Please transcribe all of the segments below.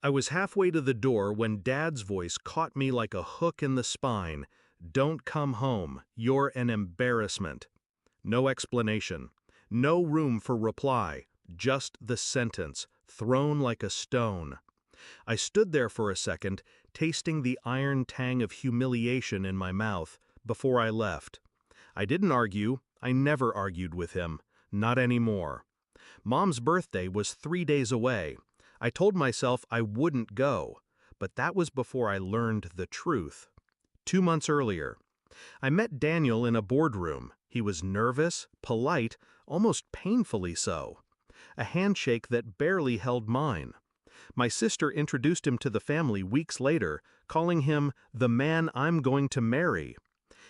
I was halfway to the door when Dad's voice caught me like a hook in the spine. "Don't come home. You're an embarrassment." No explanation. No room for reply. Just the sentence, thrown like a stone. I stood there for a second, tasting the iron tang of humiliation in my mouth, before I left. I didn't argue. I never argued with him. Not anymore. Mom's birthday was 3 days away. I told myself I wouldn't go, but that was before I learned the truth. 2 months earlier, I met Daniel in a boardroom. He was nervous, polite, almost painfully so. A handshake that barely held mine. My sister introduced him to the family weeks later, calling him the man I'm going to marry.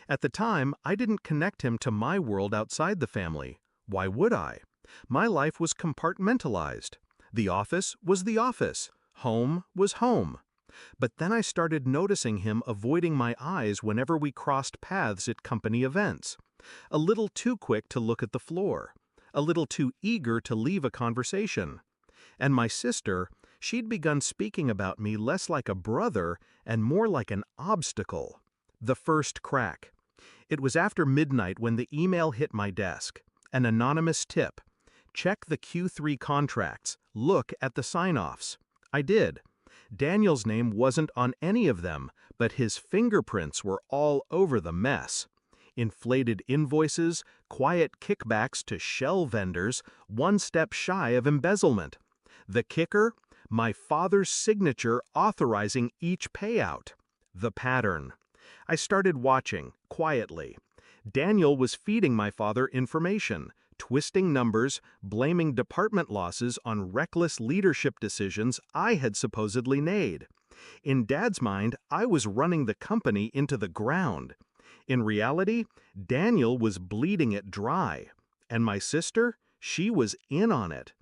At the time, I didn't connect him to my world outside the family. Why would I? My life was compartmentalized. The office was the office. Home was home. But then I started noticing him avoiding my eyes whenever we crossed paths at company events. A little too quick to look at the floor. A little too eager to leave a conversation. And my sister, she'd begun speaking about me less like a brother and more like an obstacle. The first crack. It was after midnight when the email hit my desk. An anonymous tip. Check the Q3 contracts. Look at the sign-offs. I did. Daniel's name wasn't on any of them, but his fingerprints were all over the mess. Inflated invoices, quiet kickbacks to shell vendors, one step shy of embezzlement. The kicker? My father's signature authorizing each payout. The pattern. I started watching, quietly. Daniel was feeding my father information, twisting numbers, blaming department losses on reckless leadership decisions I had supposedly made. In Dad's mind, I was running the company into the ground. In reality, Daniel was bleeding it dry. And my sister? She was in on it.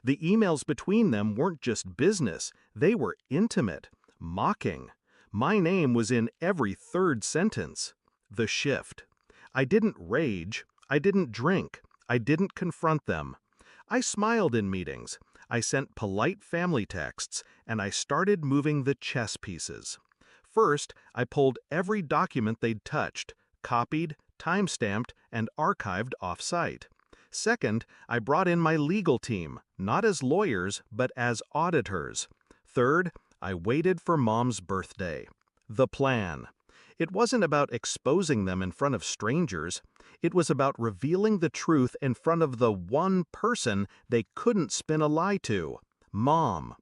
The emails between them weren't just business, they were intimate, mocking. My name was in every third sentence. The shift. I didn't rage. I didn't drink. I didn't confront them. I smiled in meetings. I sent polite family texts, and I started moving the chess pieces. First, I pulled every document they'd touched, copied, time-stamped, and archived off-site. Second, I brought in my legal team, not as lawyers, but as auditors. Third, I waited for Mom's birthday. The plan. It wasn't about exposing them in front of strangers. It was about revealing the truth in front of the one person they couldn't spin a lie to. Mom.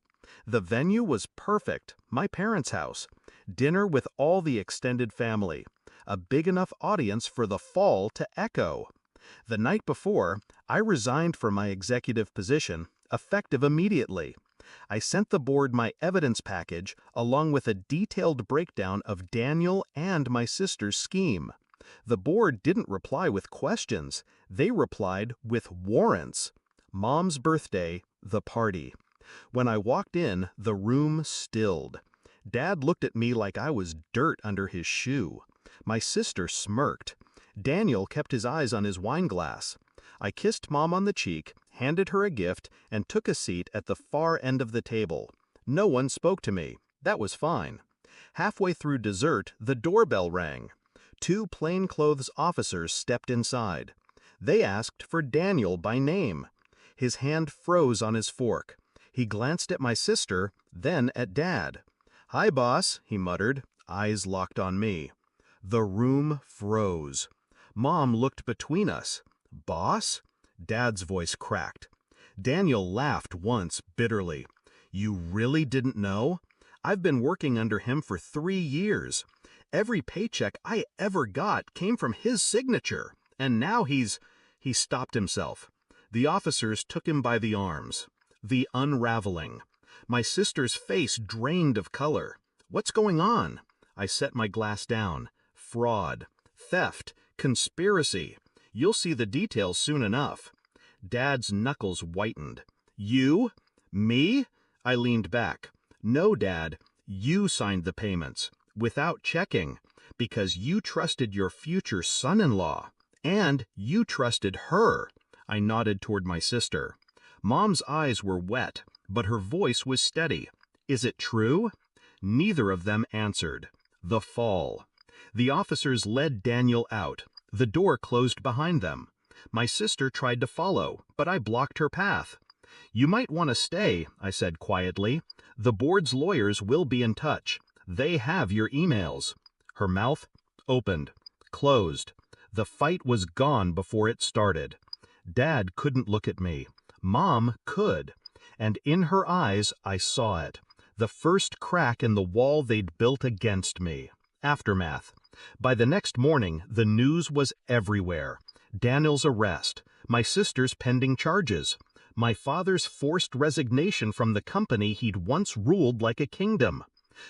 The venue was perfect, my parents' house. Dinner with all the extended family. A big enough audience for the fall to echo. The night before, I resigned from my executive position, effective immediately. I sent the board my evidence package along with a detailed breakdown of Daniel and my sister's scheme. The board didn't reply with questions. They replied with warrants. Mom's birthday, the party. When I walked in, the room stilled. Dad looked at me like I was dirt under his shoe. My sister smirked. Daniel kept his eyes on his wine glass. I kissed Mom on the cheek, handed her a gift, and took a seat at the far end of the table. No one spoke to me. That was fine. Halfway through dessert, the doorbell rang. 2 plainclothes officers stepped inside. They asked for Daniel by name. His hand froze on his fork. He glanced at my sister, then at Dad. "Hi, boss," he muttered, eyes locked on me. The room froze. Mom looked between us. "Boss?" Dad's voice cracked. Daniel laughed once, bitterly. "You really didn't know? I've been working under him for 3 years. Every paycheck I ever got came from his signature, and now he's—" He stopped himself. The officers took him by the arms. The unraveling. My sister's face drained of color. "What's going on?" I set my glass down. "Fraud. Theft. Conspiracy. You'll see the details soon enough." Dad's knuckles whitened. "You? Me?" I leaned back. "No, Dad. You signed the payments. Without checking. Because you trusted your future son-in-law. And you trusted her." I nodded toward my sister. Mom's eyes were wet, but her voice was steady. Is it true? Neither of them answered. The fall. The officers led Daniel out. The door closed behind them. My sister tried to follow, but I blocked her path. You might want to stay, I said quietly. The board's lawyers will be in touch. They have your emails. Her mouth opened, closed. The fight was gone before it started. Dad couldn't look at me. Mom could. And in her eyes, I saw it. The first crack in the wall they'd built against me. Aftermath. By the next morning, the news was everywhere. Daniel's arrest, my sister's pending charges, my father's forced resignation from the company he'd once ruled like a kingdom.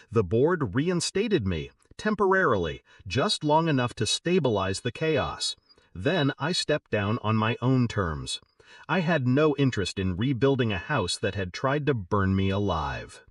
The board reinstated me, temporarily, just long enough to stabilize the chaos. Then I stepped down on my own terms. I had no interest in rebuilding a house that had tried to burn me alive.